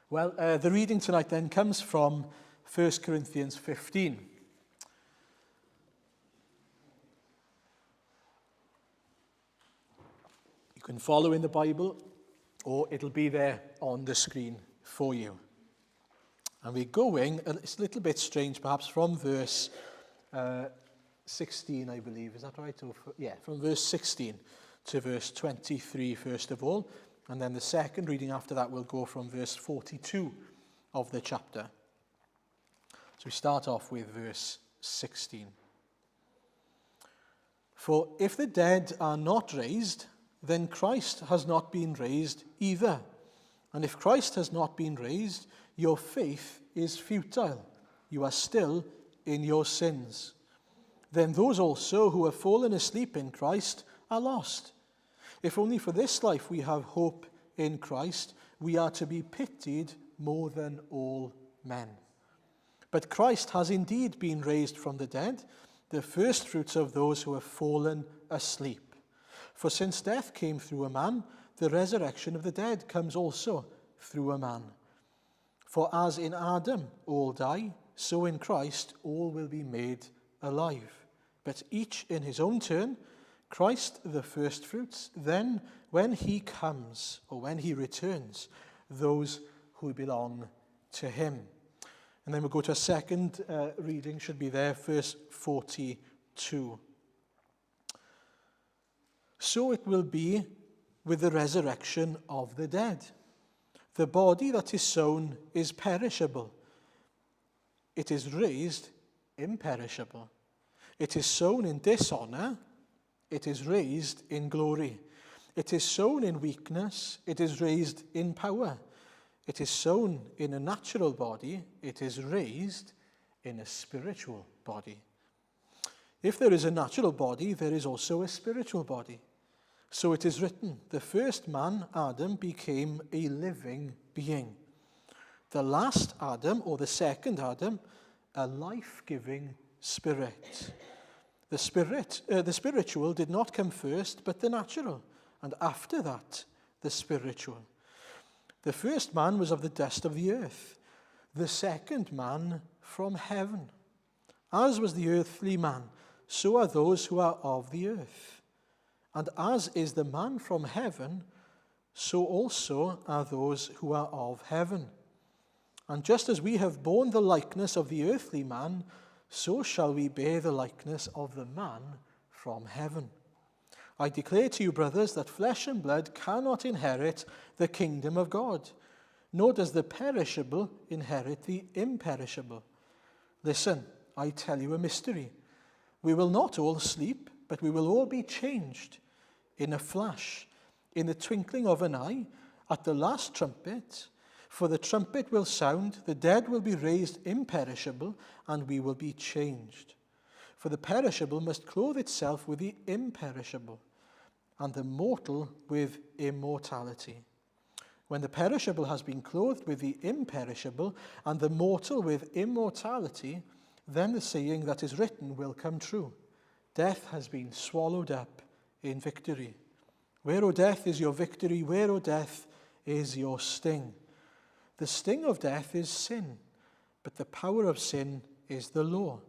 Well, the reading tonight then comes from 1 Corinthians 15. You can follow in the Bible, or it'll be there on the screen for you. And we're going, it's a little bit strange perhaps, from verse 16, I believe. Is that right? From verse 16 to verse 23, first of all. And then the second reading after that will go from verse 42 of the chapter. So we start off with verse 16. For if the dead are not raised, then Christ has not been raised either. And if Christ has not been raised, your faith is futile. You are still in your sins. Then those also who have fallen asleep in Christ are lost. If only for this life we have hope in Christ, we are to be pitied more than all men. But Christ has indeed been raised from the dead, the firstfruits of those who have fallen asleep. For since death came through a man, the resurrection of the dead comes also through a man. For as in Adam all die, so in Christ all will be made alive. But each in his own turn, Christ the firstfruits, then when he comes, or when he returns, those who belong to him. And then we'll go to a second reading, should be there, verse 42. So it will be with the resurrection of the dead. The body that is sown is perishable. It is raised imperishable. It is sown in dishonor. It is raised in glory. It is sown in weakness. It is raised in power. It is sown in a natural body. It is raised in a spiritual body. If there is a natural body, there is also a spiritual body. So it is written, the first man, Adam, became a living being. The last Adam, or the second Adam, a life-giving spirit. The spiritual did not come first, but the natural, and after that, the spiritual. The first man was of the dust of the earth, the second man from heaven. As was the earthly man, so are those who are of the earth. And as is the man from heaven, so also are those who are of heaven. And just as we have borne the likeness of the earthly man, so shall we bear the likeness of the man from heaven. I declare to you, brothers, that flesh and blood cannot inherit the kingdom of God, nor does the perishable inherit the imperishable. Listen, I tell you a mystery. We will not all sleep, but we will all be changed in a flash, in the twinkling of an eye, at the last trumpet. For the trumpet will sound, the dead will be raised imperishable, and we will be changed. For the perishable must clothe itself with the imperishable, and the mortal with immortality. When the perishable has been clothed with the imperishable, and the mortal with immortality, then the saying that is written will come true. Death has been swallowed up in victory. Where, O death, is your victory? Where, O death, is your sting? The sting of death is sin, but the power of sin is the law.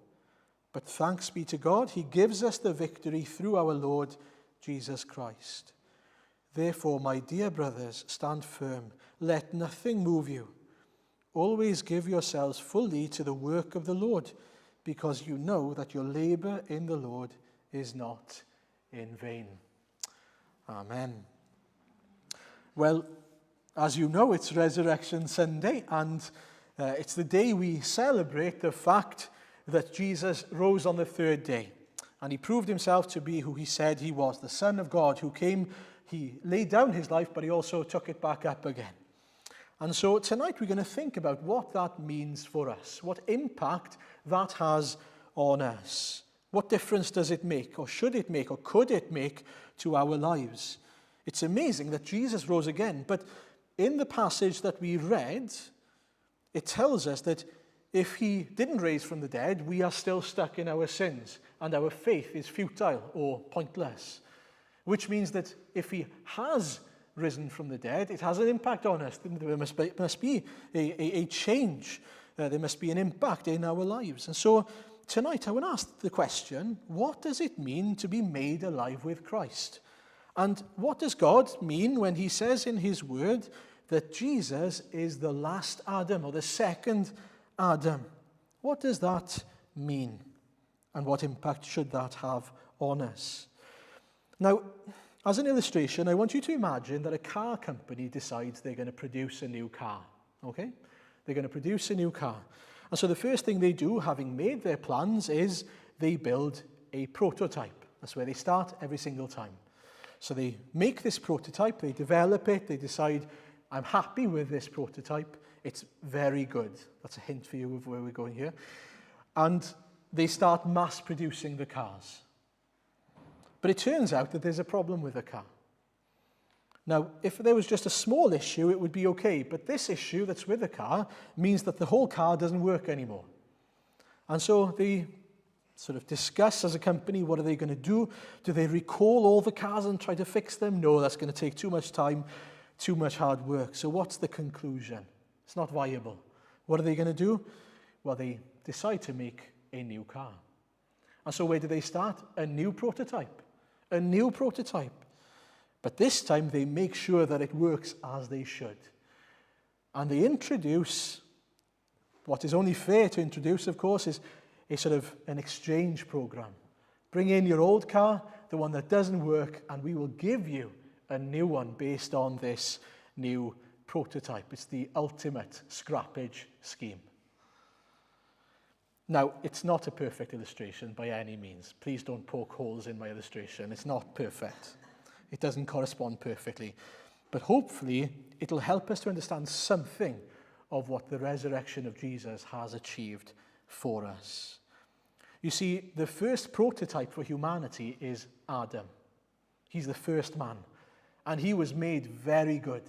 But thanks be to God, he gives us the victory through our Lord Jesus Christ. Therefore, my dear brothers, stand firm. Let nothing move you. Always give yourselves fully to the work of the Lord, because you know that your labor in the Lord is not in vain. Amen. Well, as you know, it's Resurrection Sunday, and it's the day we celebrate the fact that Jesus rose on the third day. And he proved himself to be who he said he was, the Son of God who came, he laid down his life, but he also took it back up again. And so tonight we're going to think about what that means for us, what impact that has on us. What difference does it make, or should it make, or could it make to our lives? It's amazing that Jesus rose again, but in the passage that we read, it tells us that if he didn't raise from the dead, we are still stuck in our sins, and our faith is futile or pointless. Which means that if he has risen from the dead, it has an impact on us. There must be a change. There must be an impact in our lives. And so tonight I want to ask the question, what does it mean to be made alive with Christ? And what does God mean when he says in his word that Jesus is the last Adam, or the second Adam? What does that mean? And what impact should that have on us? Now, as an illustration, I want you to imagine that a car company decides they're going to produce a new car. Okay? They're going to produce a new car. And so the first thing they do, having made their plans, is they build a prototype. That's where they start every single time. So they make this prototype, they develop it, they decide, I'm happy with this prototype, it's very good. That's a hint for you of where we're going here. And they start mass producing the cars. But it turns out that there's a problem with the car. Now, if there was just a small issue, it would be okay. But this issue that's with the car means that the whole car doesn't work anymore. And so they sort of discuss as a company, what are they going to do? Do they recall all the cars and try to fix them? No, that's going to take too much time, too much hard work. So what's the conclusion? It's not viable. What are they going to do? Well, they decide to make a new car. And so where do they start? A new prototype. A new prototype. But this time they make sure that it works as they should. And they introduce, what is only fair to introduce, of course, is a sort of an exchange program. Bring in your old car, the one that doesn't work, and we will give you a new one based on this new prototype. It's the ultimate scrappage scheme. Now, it's not a perfect illustration by any means. Please don't poke holes in my illustration. It's not perfect. It doesn't correspond perfectly. But hopefully, it'll help us to understand something of what the resurrection of Jesus has achieved for us. You see, the first prototype for humanity is Adam. He's the first man, and he was made very good.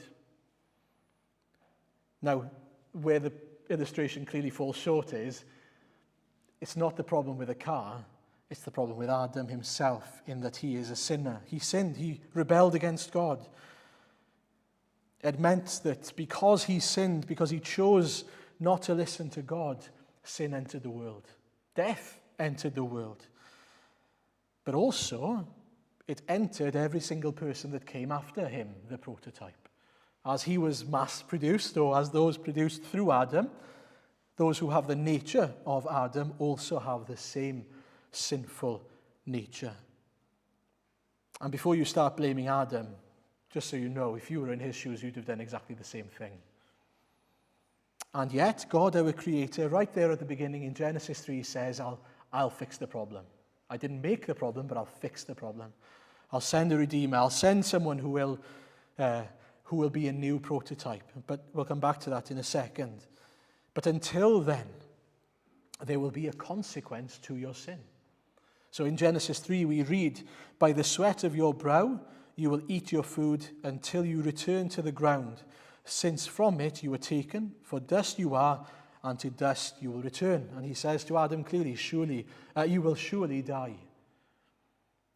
Now, where the illustration clearly falls short is, it's not the problem with the car, it's the problem with Adam himself, in that he is a sinner. He sinned, he rebelled against God. It meant that because he sinned, because he chose not to listen to God, sin entered the world. Death entered the world. But also, it entered every single person that came after him, the prototype. As he was mass-produced, or as those produced through Adam, those who have the nature of Adam also have the same sinful nature. And before you start blaming Adam, just so you know, if you were in his shoes, you'd have done exactly the same thing. And yet, God, our Creator, right there at the beginning in Genesis 3 says, I'll fix the problem. I didn't make the problem, but I'll fix the problem. I'll send a Redeemer. I'll send someone who will be a new prototype. But we'll come back to that in a second. But until then, there will be a consequence to your sin. So in Genesis 3 we read, by the sweat of your brow you will eat your food until you return to the ground, since from it you were taken, for dust you are, and to dust you will return. And he says to Adam clearly, you will surely die.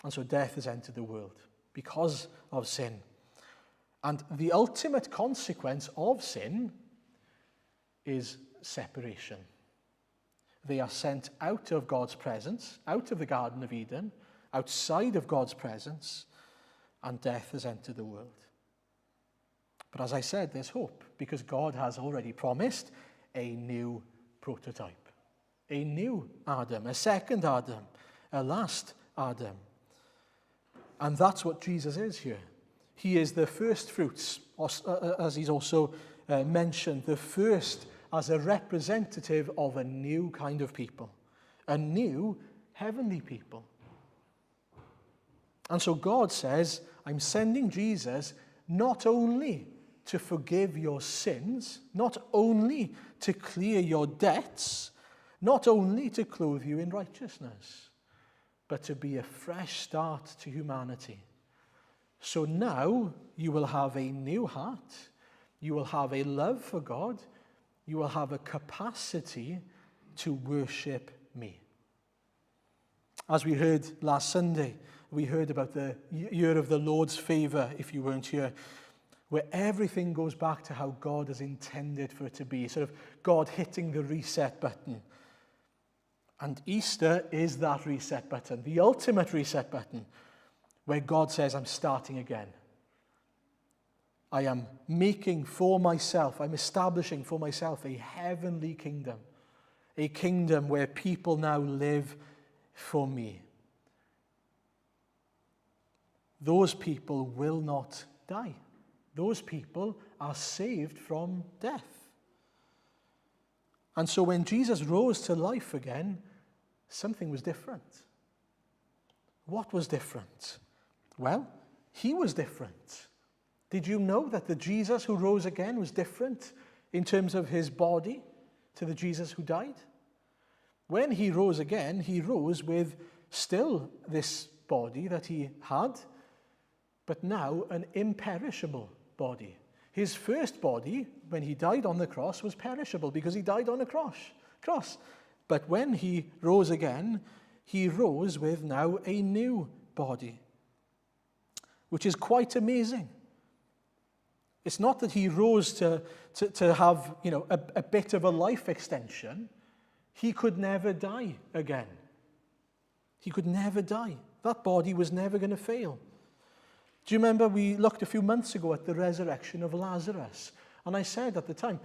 And so death has entered the world because of sin. And the ultimate consequence of sin is separation. They are sent out of God's presence, out of the Garden of Eden, outside of God's presence, and death has entered the world. But as I said, there's hope, because God has already promised a new prototype, a new Adam, a second Adam, a last Adam. And that's what Jesus is here. He is the first fruits, as he's also mentioned, the first as a representative of a new kind of people, a new heavenly people. And so God says, I'm sending Jesus not only to forgive your sins, not only to clear your debts, not only to clothe you in righteousness, but to be a fresh start to humanity. So now you will have a new heart, you will have a love for God, you will have a capacity to worship me. As we heard last Sunday, we heard about the year of the Lord's favor, if you weren't here. where everything goes back to how God has intended for it to be, sort of God hitting the reset button. And Easter is that reset button, the ultimate reset button, where God says, I'm starting again. I am making for myself, I'm establishing for myself a heavenly kingdom, a kingdom where people now live for me. Those people will not die. Those people are saved from death. And so when Jesus rose to life again, something was different. What was different? Well, he was different. Did you know that the Jesus who rose again was different in terms of his body to the Jesus who died? When he rose again, he rose with still this body that he had, but now an imperishable body. His first body, when he died on the cross, was perishable because he died on a cross. But when he rose again, he rose with now a new body, which is quite amazing. It's not that he rose to have, a bit of a life extension. He could never die again. He could never die. That body was never going to fail. Do you remember we looked a few months ago at the resurrection of Lazarus? And I said at the time,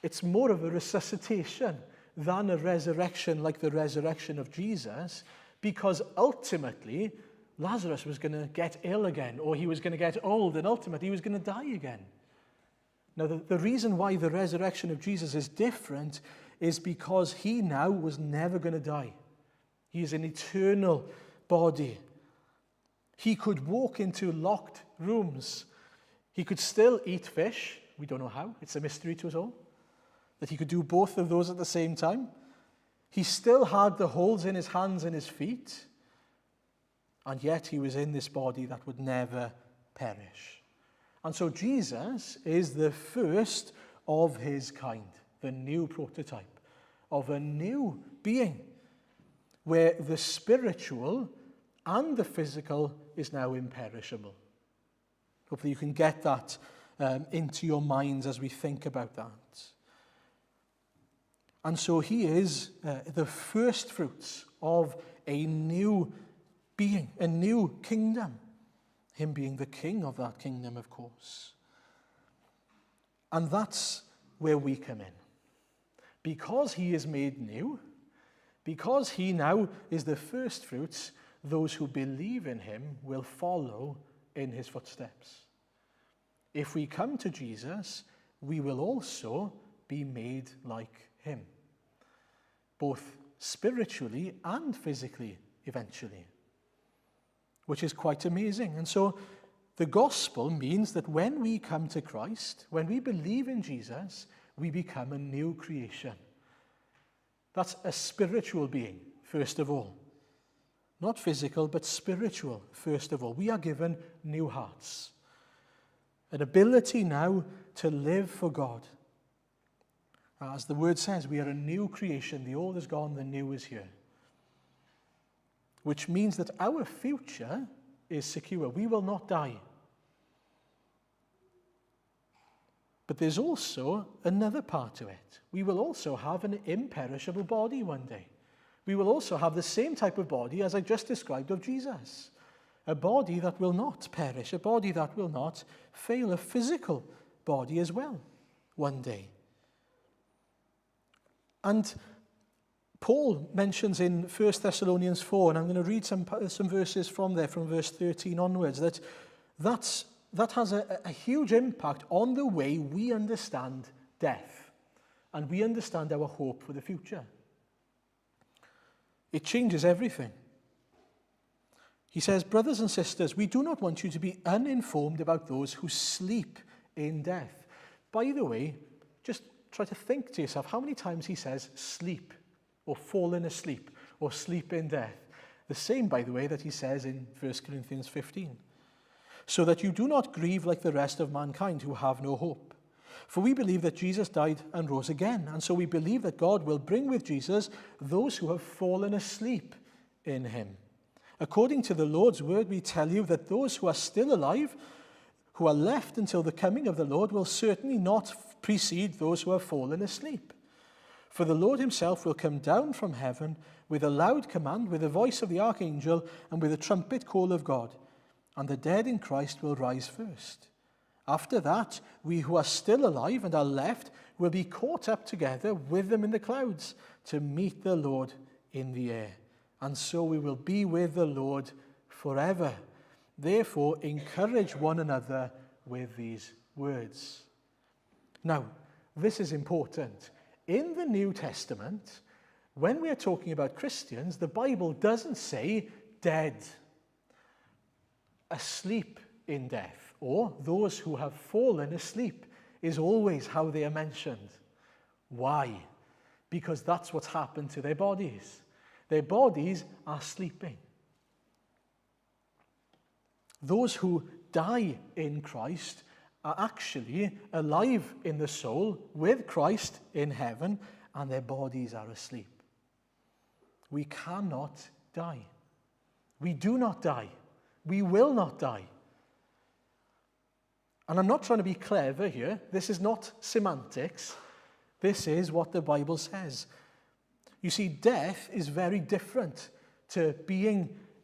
it's more of a resuscitation than a resurrection like the resurrection of Jesus, because ultimately Lazarus was going to get ill again, or he was going to get old, and ultimately he was going to die again. Now, the reason why the resurrection of Jesus is different is because he now was never going to die. He is an eternal body. He could walk into locked rooms. He could still eat fish. We don't know how. It's a mystery to us all. That he could do both of those at the same time. He still had the holes in his hands and his feet. And yet he was in this body that would never perish. And so Jesus is the first of his kind, the new prototype of a new being, where the spiritual and the physical is now imperishable. Hopefully you can get that into your minds as we think about that. And so he is the first fruits of a new being, a new kingdom. Him being the king of that kingdom, of course. And that's where we come in. Because he is made new, because he now is the first fruits, those who believe in him will follow in his footsteps. If we come to Jesus, we will also be made like him, both spiritually and physically eventually, which is quite amazing. And so the gospel means that when we come to Christ, when we believe in Jesus, we become a new creation. That's a spiritual being, first of all. Not physical, but spiritual, first of all. We are given new hearts, an ability now to live for God. As the word says, we are a new creation. The old is gone, the new is here. Which means that our future is secure. We will not die. But there's also another part to it. We will also have an imperishable body one day. We will also have the same type of body as I just described of Jesus. A body that will not perish, a body that will not fail, a physical body as well one day. And Paul mentions in 1 Thessalonians 4, and I'm going to read some verses from there, from verse 13 onwards, that has a huge impact on the way we understand death and we understand our hope for the future. It changes everything. He says, brothers and sisters, we do not want you to be uninformed about those who sleep in death. By the way, just try to think to yourself how many times he says sleep, or fallen asleep, or sleep in death. The same, by the way, that he says in 1 Corinthians 15. So that you do not grieve like the rest of mankind who have no hope. For we believe that Jesus died and rose again, and so we believe that God will bring with Jesus those who have fallen asleep in him. According to the Lord's word, we tell you that those who are still alive, who are left until the coming of the Lord will certainly not precede those who have fallen asleep. For the Lord himself will come down from heaven with a loud command, with the voice of the archangel, and with a trumpet call of God. And the dead in Christ will rise first. After that, we who are still alive and are left will be caught up together with them in the clouds to meet the Lord in the air. And so we will be with the Lord forever. Therefore, encourage one another with these words. Now, this is important. In the New Testament, when we are talking about Christians, the Bible doesn't say dead, asleep in death, or those who have fallen asleep is always how they are mentioned. Why? Because that's what's happened to their bodies. Their bodies are sleeping. Those who die in Christ are actually alive in the soul with Christ in heaven, and their bodies are asleep. We cannot die. We do not die. We will not die. And I'm not trying to be clever here. This is not semantics. This is what the Bible says. You see, death is very different to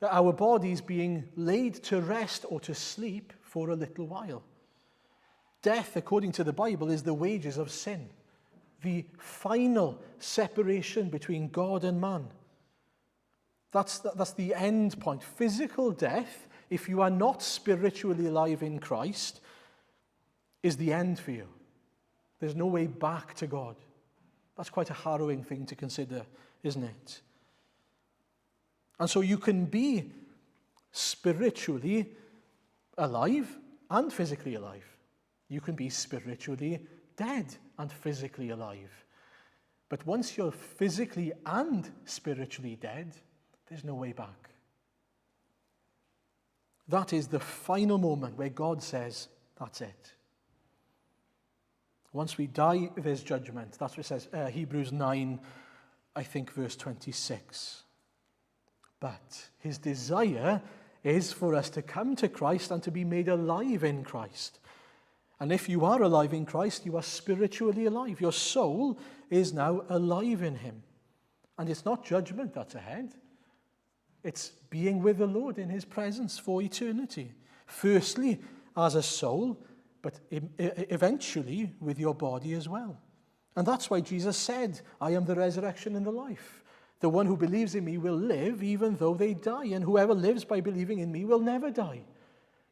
our bodies being laid to rest or to sleep for a little while. Death, according to the Bible, is the wages of sin, the final separation between God and man. That's the end point. Physical death, if you are not spiritually alive in Christ, is the end for you. There's no way back to God. That's quite a harrowing thing to consider, isn't it? And so you can be spiritually alive and physically alive. You can be spiritually dead and physically alive. But once you're physically and spiritually dead, there's no way back. That is the final moment where God says, that's it. Once we die, there's judgment. That's what it says, Hebrews 9, I think verse 26. But his desire is for us to come to Christ and to be made alive in Christ. And if you are alive in Christ, you are spiritually alive. Your soul is now alive in him. And it's not judgment that's ahead. It's being with the Lord in his presence for eternity. Firstly, as a soul, but eventually with your body as well. And that's why Jesus said, I am the resurrection and the life. The one who believes in me will live even though they die, and whoever lives by believing in me will never die.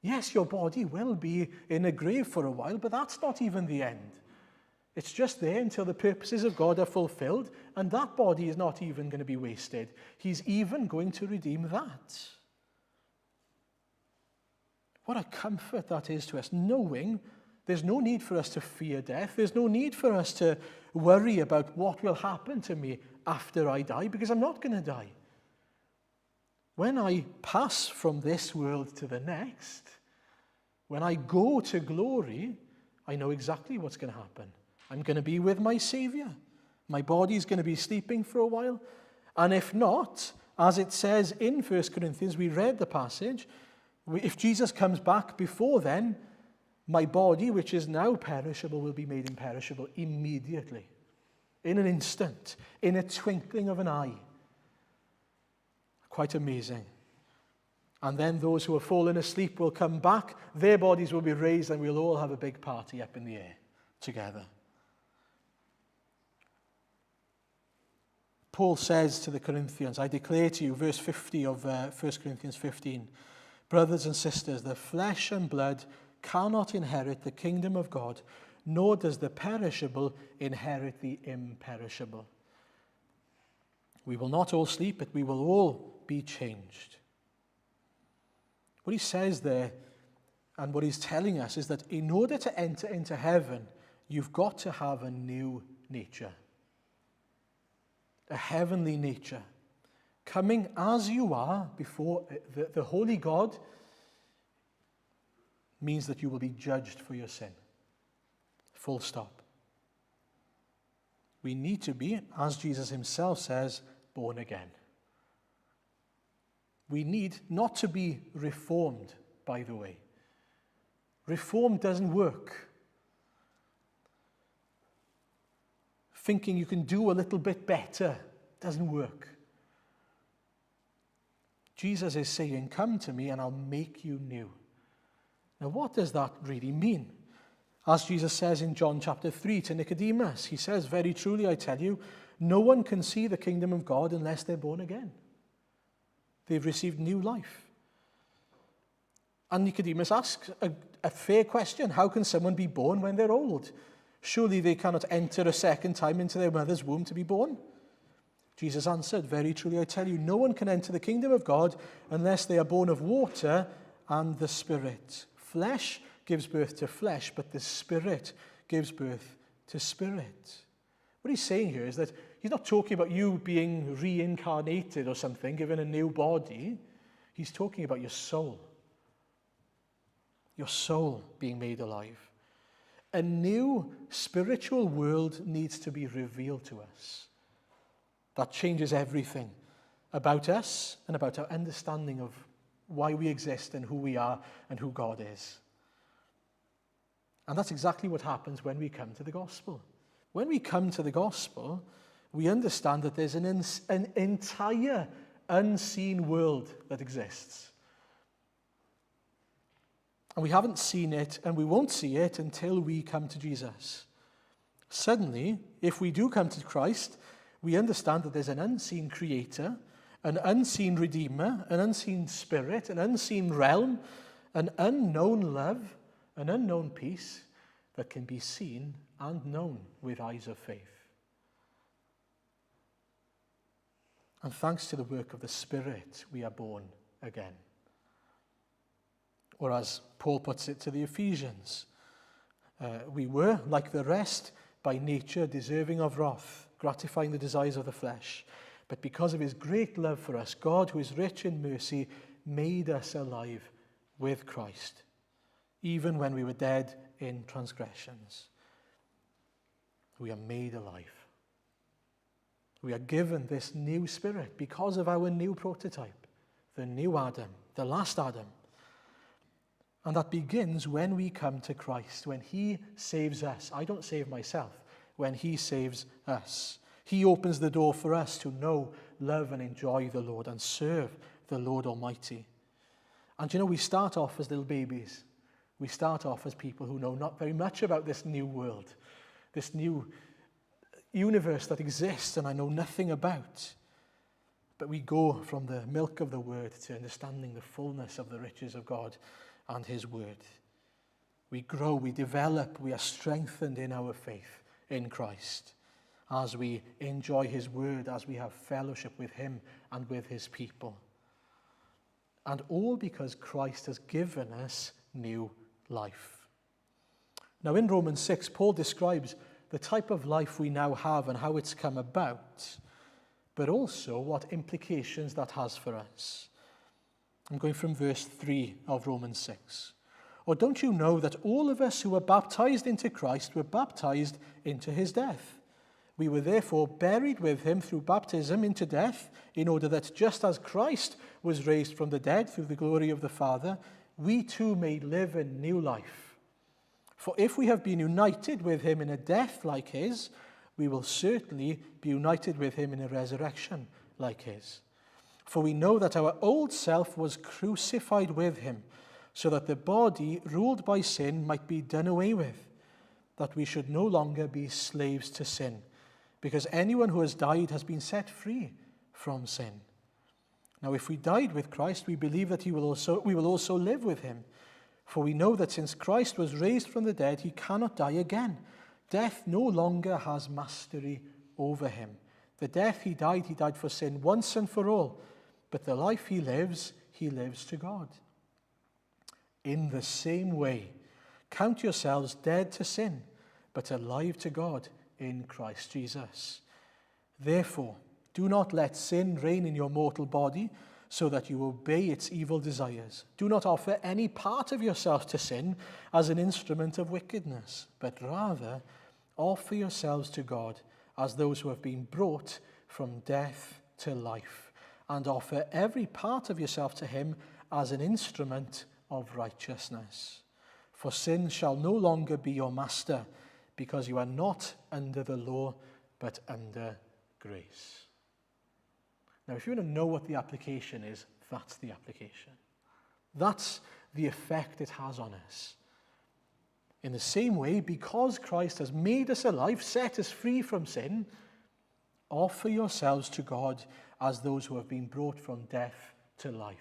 Yes, your body will be in a grave for a while, but that's not even the end. It's just there until the purposes of God are fulfilled, and that body is not even going to be wasted. He's even going to redeem that. What a comfort that is to us, knowing there's no need for us to fear death. There's no need for us to worry about what will happen to me after I die, because I'm not going to die. When I pass from this world to the next, when I go to glory, I know exactly what's going to happen. I'm going to be with my Savior. My body's going to be sleeping for a while. And if not, as it says in 1 Corinthians, we read the passage, if Jesus comes back before then, my body, which is now perishable, will be made imperishable immediately, in an instant, in a twinkling of an eye. Quite amazing. And then those who have fallen asleep will come back, their bodies will be raised, and we'll all have a big party up in the air together. Paul says to the Corinthians, I declare to you, verse 50 of 1 Corinthians 15, brothers and sisters, the flesh and blood cannot inherit the kingdom of God, nor does the perishable inherit the imperishable. We will not all sleep, but we will all be changed. What he says there, and what he's telling us, is that in order to enter into heaven, you've got to have a new nature. A heavenly nature. Coming as you are before the holy God means that you will be judged for your sin. Full stop. We need to be, as Jesus himself says, born again. We need not to be reformed, by the way. Reform doesn't work. Thinking you can do a little bit better doesn't work. Jesus is saying, come to me and I'll make you new. Now, what does that really mean? As Jesus says in John chapter 3 to Nicodemus, he says, very truly I tell you, no one can see the kingdom of God unless they're born again. They've received new life. And Nicodemus asks a fair question. How can someone be born when they're old? Surely they cannot enter a second time into their mother's womb to be born. Jesus answered, very truly I tell you, no one can enter the kingdom of God unless they are born of water and the Spirit. Flesh gives birth to flesh, but the Spirit gives birth to spirit. What he's saying here is that he's not talking about you being reincarnated or something, given a new body. He's talking about your soul being made alive. A new spiritual world needs to be revealed to us. That changes everything about us and about our understanding of why we exist and who we are and who God is. And that's exactly what happens when we come to the gospel. When we come to the gospel, we understand that there's an entire unseen world that exists. And we haven't seen it, and we won't see it until we come to Jesus. Suddenly, if we do come to Christ, we understand that there's an unseen creator, an unseen redeemer, an unseen spirit, an unseen realm, an unknown love, an unknown peace that can be seen and known with eyes of faith. And thanks to the work of the Spirit, we are born again. Or as Paul puts it to the Ephesians, we were, like the rest, by nature deserving of wrath, gratifying the desires of the flesh. But because of his great love for us, God, who is rich in mercy, made us alive with Christ, even when we were dead in transgressions. We are made alive. We are given this new spirit because of our new prototype, the new Adam, the last Adam. And that begins when we come to Christ, when he saves us. I don't save myself. When he saves us. He opens the door for us to know, love, and enjoy the Lord and serve the Lord Almighty. And you know, we start off as little babies. We start off as people who know not very much about this new world, this new universe that exists and I know nothing about. But we go from the milk of the word to understanding the fullness of the riches of God and his word. We grow, we develop, we are strengthened in our faith in Christ as we enjoy his word, as we have fellowship with him and with his people. And all because Christ has given us new life. Now in Romans 6, Paul describes the type of life we now have and how it's come about, but also what implications that has for us. I'm going from verse 3 of Romans 6. Or don't you know that all of us who were baptized into Christ were baptized into his death? We were therefore buried with him through baptism into death, in order that just as Christ was raised from the dead through the glory of the Father, we too may live a new life. For if we have been united with him in a death like his, we will certainly be united with him in a resurrection like his. For we know that our old self was crucified with him, so that the body ruled by sin might be done away with, that we should no longer be slaves to sin, because anyone who has died has been set free from sin. Now if we died with Christ, we believe that we will also live with him. For we know that since Christ was raised from the dead, he cannot die again. Death no longer has mastery over him. The death he died for sin once and for all. But the life he lives to God. In the same way, count yourselves dead to sin, but alive to God in Christ Jesus. Therefore, do not let sin reign in your mortal body, so that you obey its evil desires. Do not offer any part of yourself to sin as an instrument of wickedness, but rather offer yourselves to God as those who have been brought from death to life, and offer every part of yourself to him as an instrument of righteousness. For sin shall no longer be your master, because you are not under the law, but under grace. Now, if you want to know what the application is, that's the application. That's the effect it has on us. In the same way, because Christ has made us alive, set us free from sin, offer yourselves to God as those who have been brought from death to life.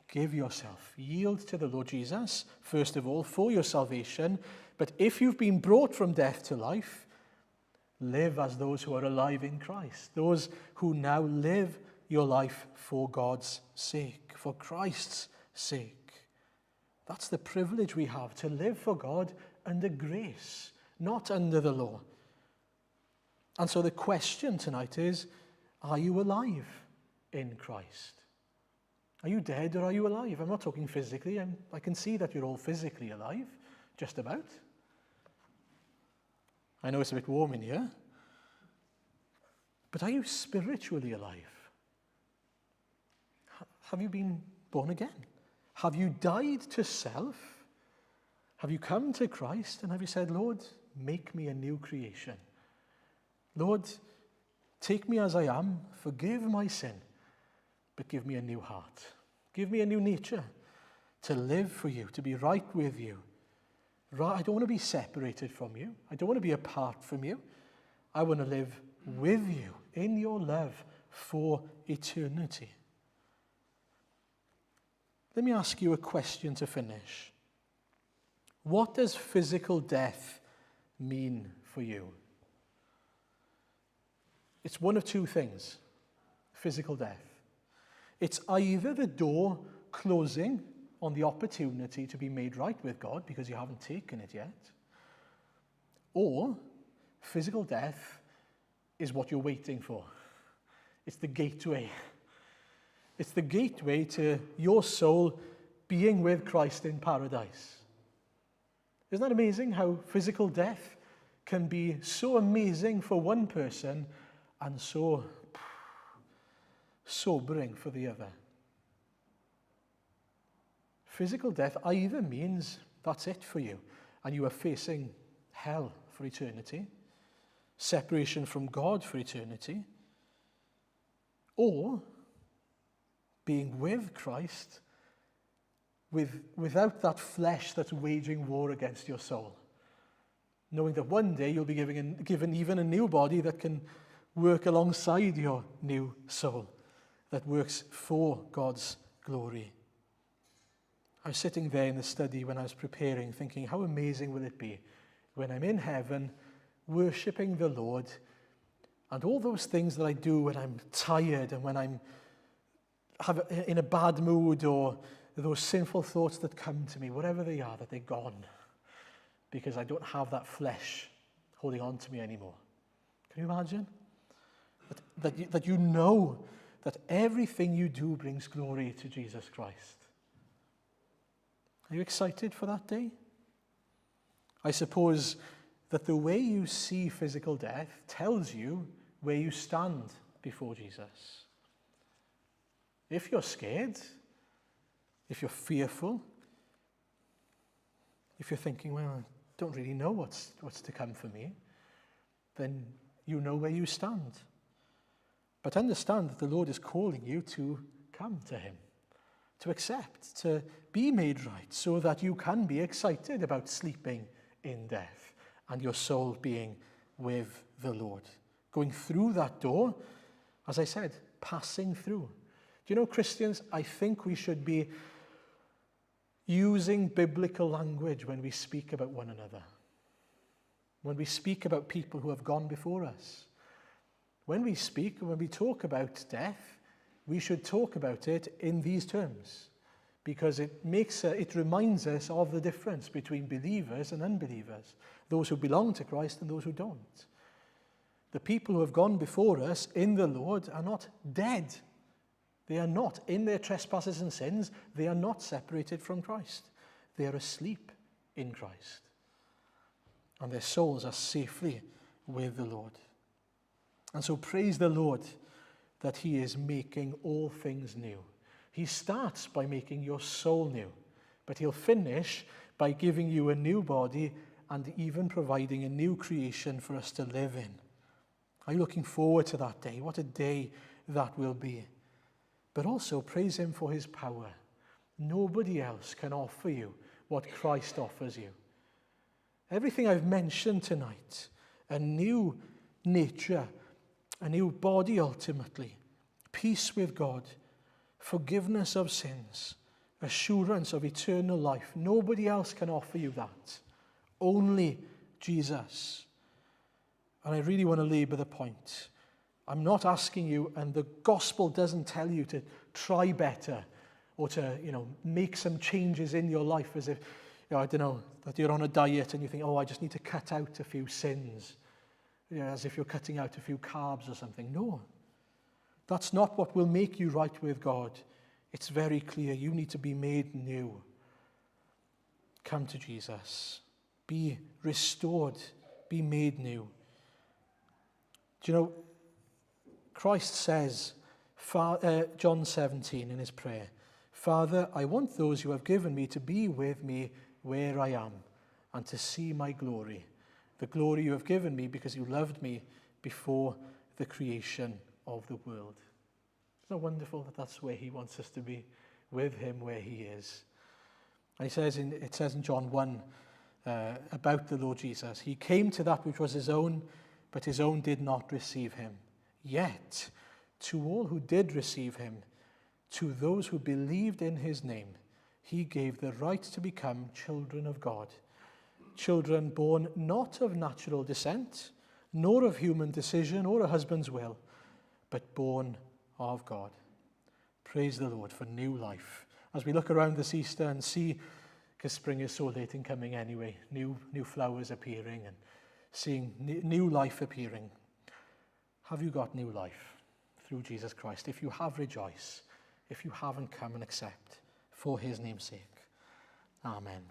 Give yourself, yield to the Lord Jesus, first of all, for your salvation. But if you've been brought from death to life, live as those who are alive in Christ, those who now live your life for God's sake, for Christ's sake. That's the privilege we have, to live for God under grace, not under the law. And so the question tonight is, are you alive in Christ? Are you dead or are you alive? I'm not talking physically. I can see that you're all physically alive, just about. I know it's a bit warm in here. But are you spiritually alive? Have you been born again? Have you died to self? Have you come to Christ and have you said, Lord, make me a new creation? Lord, take me as I am, forgive my sin, but give me a new heart. Give me a new nature to live for you, to be right with you. I don't want to be separated from you. I don't want to be apart from you. I want to live with you in your love for eternity. Let me ask you a question to finish. What does physical death mean for you? It's one of two things, physical death. It's either the door closing on the opportunity to be made right with God because you haven't taken it yet, or physical death is what you're waiting for. It's the gateway. It's the gateway to your soul being with Christ in paradise. Isn't that amazing how physical death can be so amazing for one person and so sobering for the other? Physical death either means that's it for you and you are facing hell for eternity, separation from God for eternity, or being with Christ without that flesh that's waging war against your soul, knowing that one day you'll be given even a new body that can work alongside your new soul, that works for God's glory. I was sitting there in the study when I was preparing, thinking, how amazing will it be when I'm in heaven, worshipping the Lord, and all those things that I do when I'm tired and when I'm in a bad mood, or those sinful thoughts that come to me, whatever they are, that they're gone because I don't have that flesh holding on to me anymore. Can you imagine? That you know that everything you do brings glory to Jesus Christ. Are you excited for that day? I suppose that the way you see physical death tells you where you stand before Jesus. If you're scared, if you're fearful, if you're thinking, well, I don't really know what's to come for me, then you know where you stand. But understand that the Lord is calling you to come to him, to accept, to be made right, so that you can be excited about sleeping in death and your soul being with the Lord. Going through that door, as I said, passing through. Do you know, Christians, I think we should be using biblical language when we speak about one another, when we speak about people who have gone before us. When we speak and when we talk about death, we should talk about it in these terms, because it reminds us of the difference between believers and unbelievers, those who belong to Christ and those who don't. The people who have gone before us in the Lord are not dead. They are not in their trespasses and sins. They are not separated from Christ. They are asleep in Christ. And their souls are safely with the Lord. And so praise the Lord that he is making all things new. He starts by making your soul new, but he'll finish by giving you a new body and even providing a new creation for us to live in. Are you looking forward to that day? What a day that will be. But also praise him for his power. Nobody else can offer you what Christ offers you. Everything I've mentioned tonight, a new nature, a new body ultimately, peace with God, forgiveness of sins, assurance of eternal life. Nobody else can offer you that. Only Jesus. And I really want to labour the point. I'm not asking you, and the gospel doesn't tell you to try better or to, make some changes in your life as if, I don't know, that you're on a diet and you think, I just need to cut out a few sins. As if you're cutting out a few carbs or something. No. That's not what will make you right with God. It's very clear. You need to be made new. Come to Jesus. Be restored. Be made new. Do you know, Christ says, John 17 in his prayer, Father, I want those you have given me to be with me where I am and to see my glory. The glory you have given me because you loved me before the creation of the world. Isn't it wonderful that that's where he wants us to be, with him where he is? And it says in John 1 about the Lord Jesus, he came to that which was his own, but his own did not receive him. Yet, to all who did receive him, to those who believed in his name, he gave the right to become children of God. Children born not of natural descent, nor of human decision or a husband's will, but born of God. Praise the Lord for new life. As we look around this Easter and see, because spring is so late in coming anyway, new flowers appearing and seeing new life appearing. Have you got new life through Jesus Christ? If you have, rejoice. If you haven't, come and accept for his name's sake. Amen.